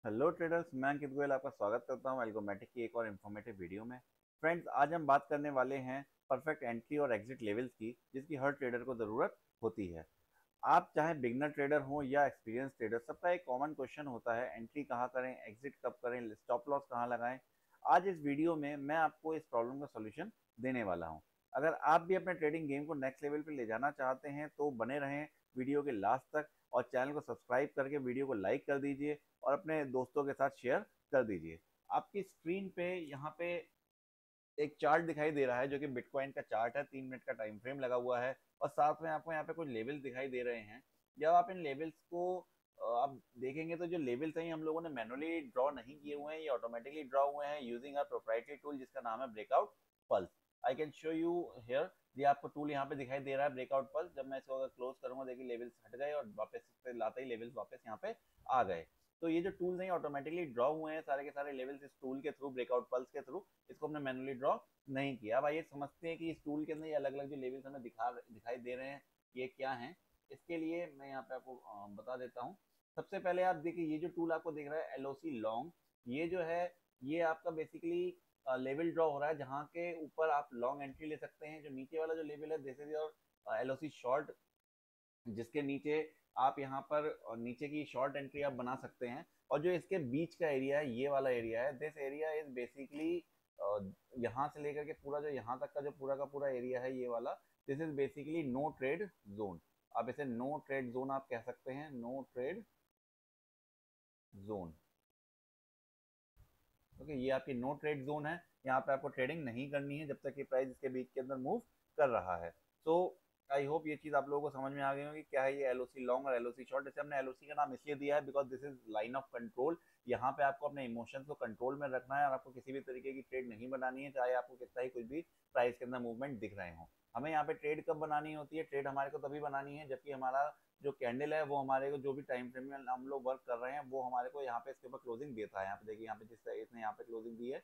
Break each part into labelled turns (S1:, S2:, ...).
S1: Hello traders, मैं अंकित गोयल आपका स्वागत करता हूं एल्गोमेटिक की एक और इन्फॉर्मेटिव वीडियो में। फ्रेंड्स, आज हम बात करने वाले हैं परफेक्ट एंट्री और एग्जिट लेवल्स की, जिसकी हर ट्रेडर को ज़रूरत होती है। आप चाहे बिगनर ट्रेडर हो या एक्सपीरियंस ट्रेडर, सबका एक कॉमन क्वेश्चन होता है, एंट्री कहाँ करें, एग्जिट कब करें, स्टॉप लॉस कहाँ लगाएं। आज इस वीडियो में मैं आपको इस प्रॉब्लम का सोल्यूशन देने वाला हूँ। अगर आप भी अपने ट्रेडिंग गेम को नेक्स्ट लेवल पे ले जाना चाहते हैं तो बने रहें वीडियो के लास्ट तक, और चैनल को सब्सक्राइब करके वीडियो को लाइक कर दीजिए और अपने दोस्तों के साथ शेयर कर दीजिए। आपकी स्क्रीन पे यहाँ पे एक चार्ट दिखाई दे रहा है जो कि बिटकॉइन का चार्ट है, 3 मिनट का टाइम फ्रेम लगा हुआ है, और साथ में आपको यहाँ पे कुछ लेवल्स दिखाई दे रहे हैं। जब आप इन लेवल्स को आप देखेंगे तो जो लेवल्स हैं हम लोगों ने मैनुअली ड्रॉ नहीं किए हुए हैं, ये ऑटोमेटिकली ड्रॉ हुए हैं यूजिंग आवर प्रोप्राइटरी टूल जिसका नाम है breakout pulse. I can show you here. ये आपको टूल यहाँ पे दिखाई दे रहा है ब्रेकआउट पल्स। जब मैं इसको अगर क्लोज करूंगा, देखिए लेवल्स हट गए और वापस इस पे लाते ही लेवल्स वापस यहाँ पे आ गए। तो ये जो टूल्स हैं ऑटोमेटिकली ड्रॉ हुए हैं, सारे के सारे लेवल्स इस टूल के थ्रू, ब्रेकआउट पल्स के थ्रू। इसको हमने मैनुअली ड्रॉ नहीं किया। अब आइए समझते हैं कि इस टूल के अंदर ये अलग अलग जो लेवल्स हमें दिखाई दे रहे हैं ये क्या हैं। इसके लिए मैं यहाँ पे आपको बता देता हूँ। सबसे पहले आप देखिए, ये जो टूल आपको दिख रहा है एलओसी लॉन्ग, ये जो है ये आपका बेसिकली लेवल ड्रॉ हो रहा है जहाँ के ऊपर आप लॉन्ग एंट्री ले सकते हैं। जो नीचे वाला जो लेवल है this is your LOC short, जिसके नीचे आप यहाँ पर नीचे की शॉर्ट एंट्री आप बना सकते हैं। और जो इसके बीच का एरिया है, ये वाला एरिया है, दिस एरिया इज बेसिकली यहाँ से लेकर के पूरा जो यहाँ तक का जो पूरा का पूरा एरिया है ये वाला, this is basically no trade zone. आप इसे नो ट्रेड जोन आप कह सकते हैं, नो ट्रेड जोन। ओके, ये आपकी नो ट्रेड जोन है। यहाँ पे आपको ट्रेडिंग नहीं करनी है जब तक कि प्राइस इसके बीच के अंदर मूव कर रहा है। सो आई होप ये चीज आप लोगों को समझ में आ गई होगी क्या है ये एलओसी लॉन्ग और एलओसी शॉर्ट। जैसे हमने एलओसी का नाम इसलिए दिया है because this is line of control. यहाँ पे आपको अपने इमोशंस को कंट्रोल में रखना है और आपको किसी भी तरीके की ट्रेड नहीं बनानी है, चाहे आपको कितना ही कुछ भी प्राइस के अंदर मूवमेंट दिख रहे हो। हमें यहाँ पे ट्रेड कब बनानी होती है? ट्रेड हमारे को तभी बनानी है जबकि हमारा जो कैंडल है वो हमारे को जो भी टाइम फ्रेम में हम लोग वर्क कर रहे हैं वो हमारे को यहाँ पे इसके ऊपर क्लोजिंग देता है। यहाँ पे देखिए, यहाँ पे जिस इसने यहाँ पे क्लोजिंग दी है,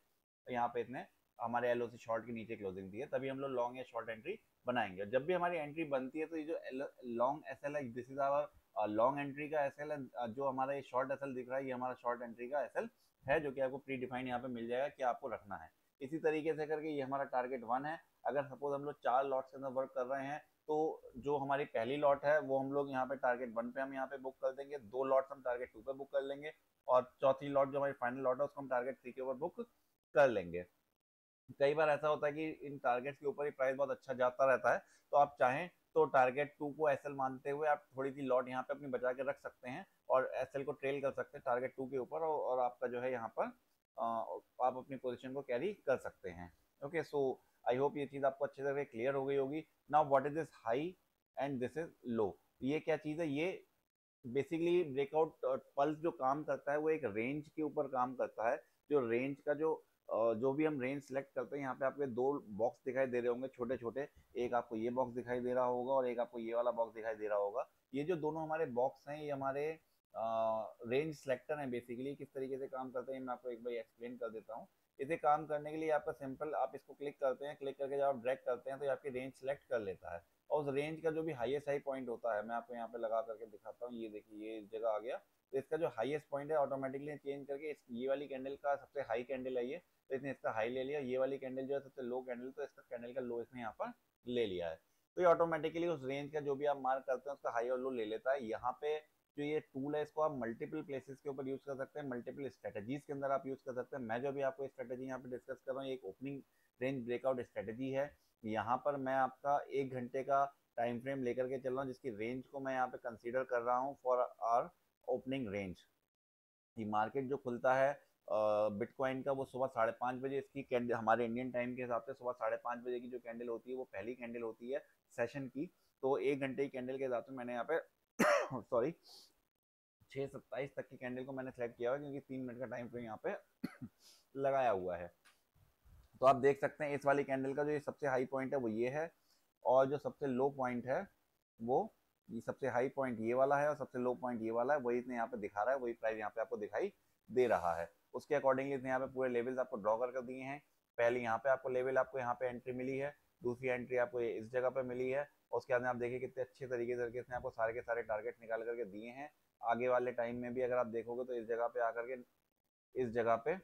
S1: यहाँ पे इसने हमारे एलओसी शॉर्ट के नीचे क्लोजिंग दी है, तभी हम लोग लॉन्ग या शॉर्ट एंट्री बनाएंगे। जब भी हमारी एंट्री बनती है तो ये जो लॉन्ग एस एल है, this is our long entry का एस एल है। जो हमारा ये शॉर्ट एस एल दिख रहा है ये हमारा शॉर्ट एंट्री का एस एल है, जो कि आपको प्री डिफाइन यहाँ पे मिल जाएगा कि आपको रखना है। इसी तरीके से करके ये हमारा टारगेट 1 है। अगर सपोज हम लोग 4 लॉट्स के अंदर वर्क कर रहे हैं तो जो हमारी पहली लॉट है वो हम लोग यहाँ पे टारगेट 1 पे हम यहाँ पे बुक कर देंगे, 2 लॉट्स हम टारगेट 2 पे बुक कर लेंगे, और चौथी लॉट जो हमारी फाइनल लॉट है उसको हम टारगेट 3 के ऊपर बुक कर लेंगे। कई बार ऐसा होता है कि इन टारगेट्स के ऊपर ही प्राइस बहुत अच्छा जाता रहता है, तो आप चाहें तो टारगेट 2 को एसएल मानते हुए आप थोड़ी सी लॉट यहाँ पे अपनी बचा के रख सकते हैं और एसएल को ट्रेल कर सकते हैं टारगेट 2 के ऊपर, और आपका जो है यहाँ पर आप अपनी पोजीशन को कैरी कर सकते हैं। ओके, सो आई होप ये चीज़ आपको अच्छे तरह क्लियर हो गई होगी। Now what is this high and this is low? ये क्या चीज़ है? ये बेसिकली ब्रेकआउट पल्स जो काम करता है वो एक रेंज के ऊपर काम करता है। जो रेंज का जो भी हम रेंज सेलेक्ट करते हैं, यहाँ पे आपके 2 बॉक्स दिखाई दे रहे होंगे छोटे छोटे। एक आपको ये बॉक्स दिखाई दे रहा होगा और एक आपको ये वाला बॉक्स दिखाई दे रहा होगा। ये जो दोनों हमारे बॉक्स हैं ये हमारे रेंज सेलेक्टर हैं। बेसिकली किस तरीके से काम करते हैं मैं आपको एक बार एक्सप्लेन कर देता हूँ। इसे काम करने के लिए आपका सिंपल, आप इसको क्लिक करते हैं, क्लिक करके जब आप ड्रैग करते हैं तो ये आपकी रेंज सेलेक्ट कर लेता है। और उस रेंज का जो भी हाईएस्ट हाई पॉइंट होता है, मैं आपको यहाँ पे लगा करके दिखाता हूँ। ये देखिए, ये जगह आ गया। तो इसका जो हाईएस्ट पॉइंट है ऑटोमेटिकली चेंज करके ये वाली कैंडल का सबसे हाई कैंडल है ये, तो इसने इसका हाई ले लिया। ये वाली कैंडल जो है सबसे लो कैंडल, तो इसका कैंडल का लो इसने यहाँ पर ले लिया है। तो ये ऑटोमेटिकली उस रेंज का जो भी आप मार्क करते हैं उसका हाई और लो ले लेता है। यहाँ पे जो ये टूल है इसको आप मल्टीपल प्लेसेस के ऊपर यूज कर सकते हैं, मल्टीपल स्ट्रेटेजीज के अंदर आप यूज कर सकते हैं। मैं जो भी आपको स्ट्रेटेजी यहाँ पे डिस्कस कर रहा हूँ, एक ओपनिंग रेंज ब्रेकआउट स्ट्रेटेजी है। यहाँ पर मैं आपका 1 घंटे का टाइम फ्रेम लेकर के चल रहा हूँ जिसकी रेंज को मैं यहाँ पे कंसीडर कर रहा हूँ फॉर आर ओपनिंग रेंज। ये मार्केट जो खुलता है बिटकॉइन का वो सुबह 5:30 बजे, इसकी कैंडल हमारे इंडियन टाइम के हिसाब से सुबह 5:30 बजे की जो कैंडल होती है वो पहली कैंडल होती है सेशन की। तो 1 घंटे की कैंडल के हिसाब से मैंने यहाँ पे सॉरी 6:27 तक की कैंडल को मैंने सेलेक्ट किया हुआ क्योंकि 3 मिनट का टाइम फ्रेम यहाँ पे लगाया हुआ है। तो आप देख सकते हैं इस वाली कैंडल का जो ये सबसे हाई पॉइंट है वो ये है, और जो सबसे लो पॉइंट है वो ये, सबसे हाई पॉइंट ये वाला है और सबसे लो पॉइंट ये वाला है। वही इसने यहाँ पे दिखा रहा है, वही प्राइस यहाँ पे आपको दिखाई दे रहा है। उसके अकॉर्डिंगली इसने यहाँ पे पूरे लेवल्स आपको ड्रॉ कर दिए हैं। पहले यहाँ पे आपको लेवल, आपको यहाँ पे एंट्री मिली है, दूसरी एंट्री आपको इस जगह पे मिली है, और उसके बाद आप देखिए कितने अच्छे तरीके से इसने आपको सारे के सारे टारगेट निकाल करके दिए हैं। आगे वाले टाइम में भी अगर आप देखोगे तो इस जगह पे आकर के, इस जगह पे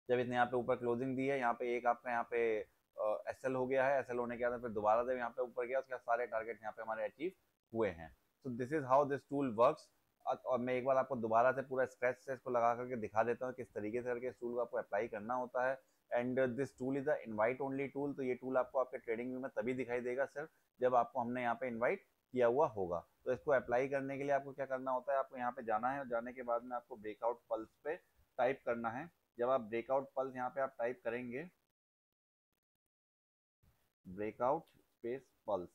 S1: जब इसने यहाँ पे ऊपर क्लोजिंग दी है, यहाँ पे एक आपका यहाँ पे एसएल हो गया है, एसएल होने के बाद फिर दोबारा जब यहाँ पे ऊपर गया उसके बाद सारे टारगेट यहाँ पे हमारे अचीव हुए हैं। So this is how this tool works. और मैं एक बार आपको दोबारा से पूरा स्क्रैच से इसको लगा करके दिखा देता हूँ किस तरीके से करके इस टूल को आपको अप्लाई करना होता है। And this tool is a invite only tool. तो ये टूल आपको आपके ट्रेडिंग व्यू में तभी दिखाई देगा सिर्फ जब आपको हमने यहाँ पे इन्वाइट किया हुआ होगा। तो इसको अप्लाई करने के लिए आपको क्या करना होता है, आपको यहाँ पे जाना है और जाने के बाद में आपको ब्रेकआउट पल्स पे टाइप करना है। जब आप ब्रेकआउट पल्स यहाँ पे आप टाइप करेंगे, ब्रेकआउट स्पेस पल्स,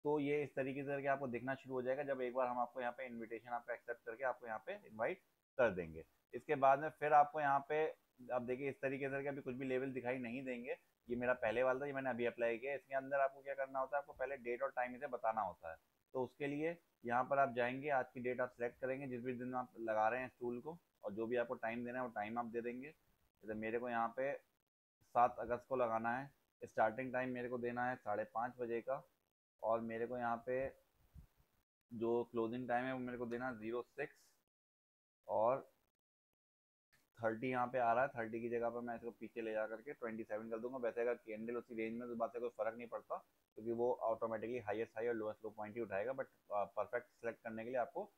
S1: तो ये इस तरीके से करके आपको दिखना शुरू हो जाएगा जब एक बार हम आपको यहाँ पे इनविटेशन आपका एक्सेप्ट करके आपको यहाँ पे इनवाइट कर देंगे। इसके बाद में फिर आपको यहाँ पे आप देखिए इस तरीके से अभी कुछ भी लेवल दिखाई नहीं देंगे। ये मेरा पहले वाला था, ये मैंने अभी अप्लाई किया। इसके अंदर आपको क्या करना होता है, आपको पहले डेट और टाइम इसे बताना होता है। तो उसके लिए यहाँ पर आप जाएंगे, आज की डेट आप सेलेक्ट करेंगे जिस भी दिन आप लगा रहे हैं इस टूल को, और जो भी आपको टाइम देना है वो टाइम आप दे देंगे। जैसे मेरे को यहाँ पे 7 अगस्त को लगाना है। स्टार्टिंग टाइम मेरे को देना है 5:30 बजे का, और मेरे को यहाँ पे जो क्लोजिंग टाइम है वो मेरे को देना 06 और 30 यहाँ पे आ रहा है। 30 की जगह पर मैं इसको पीछे ले जा करके 27 कर दूंगा। वैसे अगर कैंडल उसी रेंज में तो बात से कोई फर्क नहीं पड़ता, क्योंकि वो ऑटोमेटिकली हाईएस्ट हाई और लोएस्ट लो पॉइंट ही उठाएगा। बट परफेक्ट सेलेक्ट करने के लिए आपको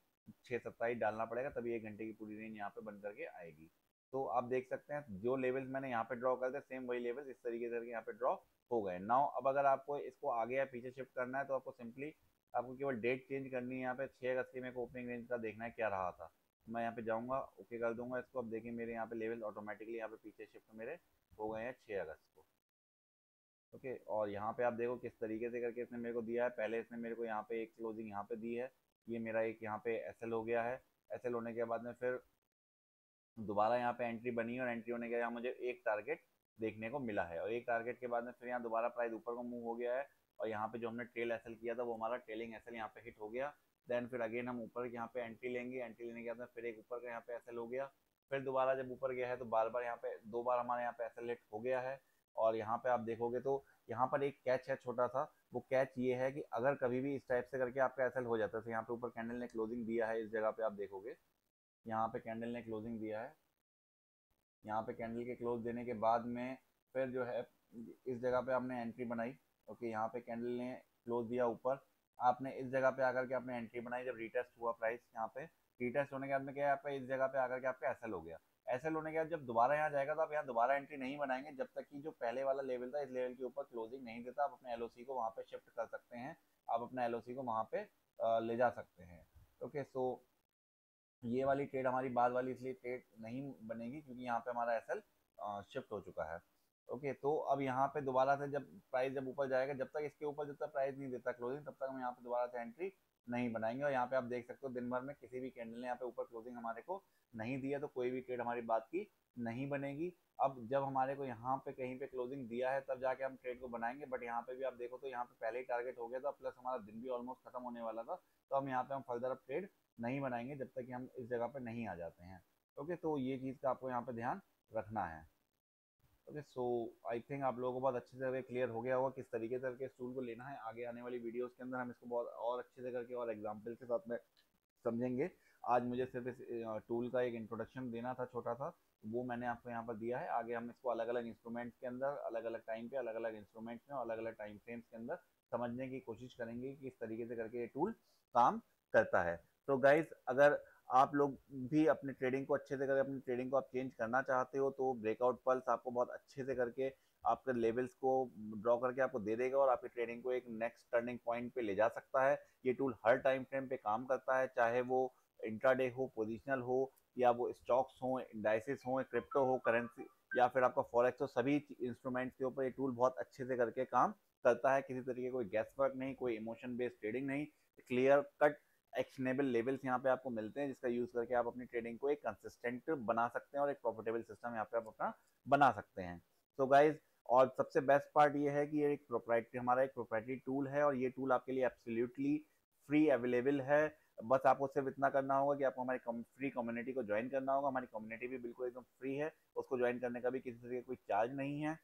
S1: 6:27 डालना पड़ेगा, तभी 1 घंटे की पूरी रेंज यहाँ पे बन करके आएगी। तो आप देख सकते हैं जो लेवल्स मैंने यहाँ पे ड्रॉ कर दिए सेम वही लेवल्स इस तरीके से यहाँ पे ड्रॉ हो गए। नाउ अब अगर आपको इसको आगे या पीछे शिफ्ट करना है तो आपको सिंपली आपको केवल डेट चेंज करनी है। यहाँ पे 6 अगस्त की मेरे को ओपनिंग रेंज का देखना है क्या रहा था। मैं यहाँ पे जाऊँगा, ओके कर दूंगा इसको। अब देखिए मेरे यहाँ पे लेवल ऑटोमेटिकली यहाँ पे पीछे शिफ्ट मेरे हो गए हैं 6 अगस्त को। ओके, और यहाँ पे आप देखो किस तरीके से करके इसने मेरे को दिया है। पहले इसने मेरे को यहाँ पे एक क्लोजिंग यहाँ पे दी है, ये मेरा एक यहाँ पे एसएल हो गया है। एसएल होने के बाद में फिर दोबारा यहाँ पे एंट्री बनी है, और एंट्री होने के बाद मुझे एक टारगेट देखने को मिला है, और एक टारगेट के बाद में फिर यहाँ दोबारा प्राइस ऊपर को मूव हो गया है। और यहाँ पे जो हमने ट्रेल एसएल किया था वो हमारा ट्रेलिंग एसएल यहाँ पे हिट हो गया। देन फिर अगेन हम ऊपर यहाँ पे एंट्री लेंगे, एंट्री लेने के बाद में फिर एक ऊपर का यहाँ पे एसएल हो गया। फिर दोबारा जब ऊपर गया है तो बार बार यहाँ पे 2 बार हमारे यहाँ पे एसएल हिट हो गया है। और यहाँ पे आप देखोगे तो यहाँ पर एक कैच है छोटा सा, वो कैच ये है कि अगर कभी भी इस टाइप से करके आपका एसएल हो जाता है, तो यहाँ पे ऊपर कैंडल ने क्लोजिंग दिया है, इस जगह पे आप देखोगे यहाँ पे कैंडल ने क्लोजिंग दिया है। यहाँ पे कैंडल के क्लोज देने के बाद में फिर जो है इस जगह पे आपने एंट्री बनाई। ओके, यहाँ पे कैंडल ने क्लोज दिया ऊपर, आपने इस जगह पे आकर के आपने एंट्री बनाई जब रीटेस्ट हुआ प्राइस। यहाँ पे रीटेस्ट होने के बाद में क्या है, आपका इस जगह पे आकर के आपका एसएल हो गया। एसएल होने के बाद जब दोबारा यहाँ जाएगा तो आप यहाँ दोबारा एंट्री नहीं बनाएंगे जब तक कि जो पहले वाला लेवल था इस लेवल के ऊपर क्लोजिंग नहीं देता। आप अपने एलओसी को वहाँ पे शिफ्ट कर सकते हैं, आप अपना एलओसी को वहाँ पे ले जा सकते हैं। ओके, सो ये वाली ट्रेड हमारी बाद वाली इसलिए ट्रेड नहीं बनेगी क्योंकि यहाँ पे हमारा एसएल शिफ्ट हो चुका है। ओके, तो अब यहाँ पे दोबारा से जब प्राइस जब ऊपर जाएगा, जब तक इसके ऊपर जब तक प्राइस नहीं देता क्लोजिंग, तब तक हम यहाँ पे दोबारा से एंट्री नहीं बनाएंगे। और यहाँ पे आप देख सकते हो दिन भर में किसी भी कैंडल ने यहाँ पे ऊपर क्लोजिंग हमारे को नहीं दिया, तो कोई भी ट्रेड हमारी बात की नहीं बनेगी। अब जब हमारे को यहाँ पे कहीं पे क्लोजिंग दिया है तब जाके हम ट्रेड को बनाएंगे। बट यहाँ पे भी आप देखो तो यहाँ पे पहले ही टारगेट हो गया था, प्लस हमारा दिन भी ऑलमोस्ट खत्म होने वाला था, तो हम यहाँ पे हम फर्दर अब ट्रेड नहीं बनाएंगे जब तक कि हम इस जगह पे नहीं आ जाते हैं। ओके, तो ये चीज़ का आपको यहाँ पे ध्यान रखना है। ओके, सो आई थिंक आप लोगों को बहुत अच्छे से क्लियर हो गया होगा किस तरीके से करके इस टूल को लेना है। आगे आने वाली वीडियोस के अंदर हम इसको बहुत और अच्छे से करके और एग्जाम्पल के साथ में समझेंगे। आज मुझे सिर्फ इस टूल का एक इंट्रोडक्शन देना था छोटा सा, वो मैंने आपको यहाँ पर दिया है। आगे हम इसको अलग अलग इंस्ट्रूमेंट्स के अंदर अलग अलग टाइम पे अलग अलग इंस्ट्रूमेंट्स में अलग अलग टाइम फ्रेम्स के अंदर समझने की कोशिश करेंगे कि किस तरीके से करके ये टूल काम करता है। तो गाइज, अगर आप लोग भी अपने ट्रेडिंग को अच्छे से करके अपनी ट्रेडिंग को आप चेंज करना चाहते हो तो ब्रेकआउट पल्स आपको बहुत अच्छे से करके आपके लेवल्स को ड्रॉ करके आपको दे देगा और आपकी ट्रेडिंग को एक नेक्स्ट टर्निंग पॉइंट पे ले जा सकता है। ये टूल हर टाइम फ्रेम पे काम करता है, चाहे वो इंट्राडे हो, पोजिशनल हो, या वो स्टॉक्स हो, इंडाइसिस हो, क्रिप्टो हो, करेंसी, या फिर आपका फॉरेक्स हो, सभी इंस्ट्रूमेंट्स के ऊपर ये टूल बहुत अच्छे से करके काम करता है। किसी तरीके कोई गैस वर्क नहीं, कोई इमोशन बेस्ड ट्रेडिंग नहीं, क्लियर कट एक्शनेबल लेवल्स यहाँ पे आपको मिलते हैं जिसका यूज करके आप अपनी ट्रेडिंग को एक कंसिस्टेंट बना सकते हैं और एक प्रॉफिटेबल सिस्टम यहाँ पे आप अपना बना सकते हैं। तो गाइज, और सबसे बेस्ट पार्ट ये है कि ये एक प्रोप्राइटरी हमारा एक प्रोप्राइटरी टूल है और ये टूल आपके लिए एब्सोल्युटली फ्री अवेलेबल है। बस आपको सिर्फ इतना करना होगा कि आपको हमारी फ्री कम्युनिटी को ज्वाइन करना होगा। हमारी कम्युनिटी भी बिल्कुल एकदम फ्री है, उसको ज्वाइन करने का भी किसी तरह का कोई चार्ज नहीं है।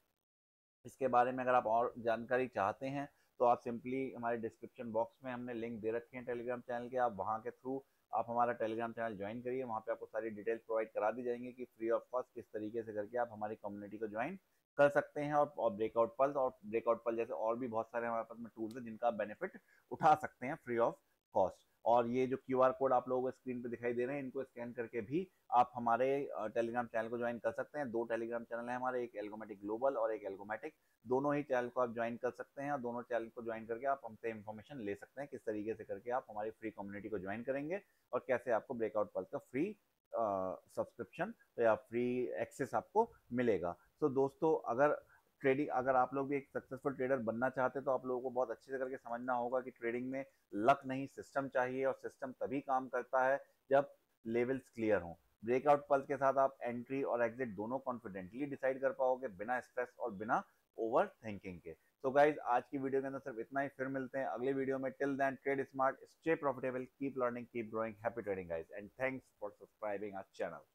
S1: इसके बारे में अगर आप और जानकारी चाहते हैं तो आप सिंपली हमारे डिस्क्रिप्शन बॉक्स में हमने लिंक दे रखे हैं टेलीग्राम चैनल के, आप वहाँ के थ्रू आप हमारा टेलीग्राम चैनल ज्वाइन करिए। वहाँ पे आपको सारी डिटेल्स प्रोवाइड करा दी जाएंगी कि फ्री ऑफ कॉस्ट किस तरीके से करके आप हमारी कम्युनिटी को ज्वाइन कर सकते हैं, और ब्रेकआउट पल जैसे और भी बहुत सारे हमारे पास में टूल्स हैं जिनका आप बेनिफिट उठा सकते हैं फ्री ऑफ कॉस्ट। और ये जो क्यूआर कोड आप लोगों को स्क्रीन पे दिखाई दे रहे हैं, इनको स्कैन करके भी आप हमारे टेलीग्राम चैनल को ज्वाइन कर सकते हैं। 2 टेलीग्राम चैनल है हमारे, एक एल्गोमेटिक ग्लोबल और एक एल्गोमेटिक। दोनों ही चैनल को आप ज्वाइन कर सकते हैं और दोनों चैनल को ज्वाइन करके आप हमसे इन्फॉर्मेशन ले सकते हैं किस तरीके से करके आप हमारी फ्री कम्युनिटी को ज्वाइन करेंगे और कैसे आपको ब्रेकआउट पल्स का फ्री सब्सक्रिप्शन या फ्री एक्सेस आपको मिलेगा। तो दोस्तों, अगर आप लोग भी एक सक्सेसफुल ट्रेडर बनना चाहते हैं तो आप लोगों को बहुत अच्छे से करके समझना होगा कि ट्रेडिंग में लक नहीं, सिस्टम चाहिए, और सिस्टम तभी काम करता है जब लेवल्स क्लियर हों। ब्रेकआउट पल्स के साथ आप एंट्री और एग्जिट दोनों कॉन्फिडेंटली डिसाइड कर पाओगे, बिना स्ट्रेस और बिना ओवर थिंकिंग के। तो गाइज, आज की वीडियो के अंदर सिर्फ इतना ही, फिर मिलते हैं अगले वीडियो में। Till then, trade smart, stay profitable, keep learning, keep growing. Happy trading guys, and thanks for subscribing our channel.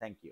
S1: Thank you.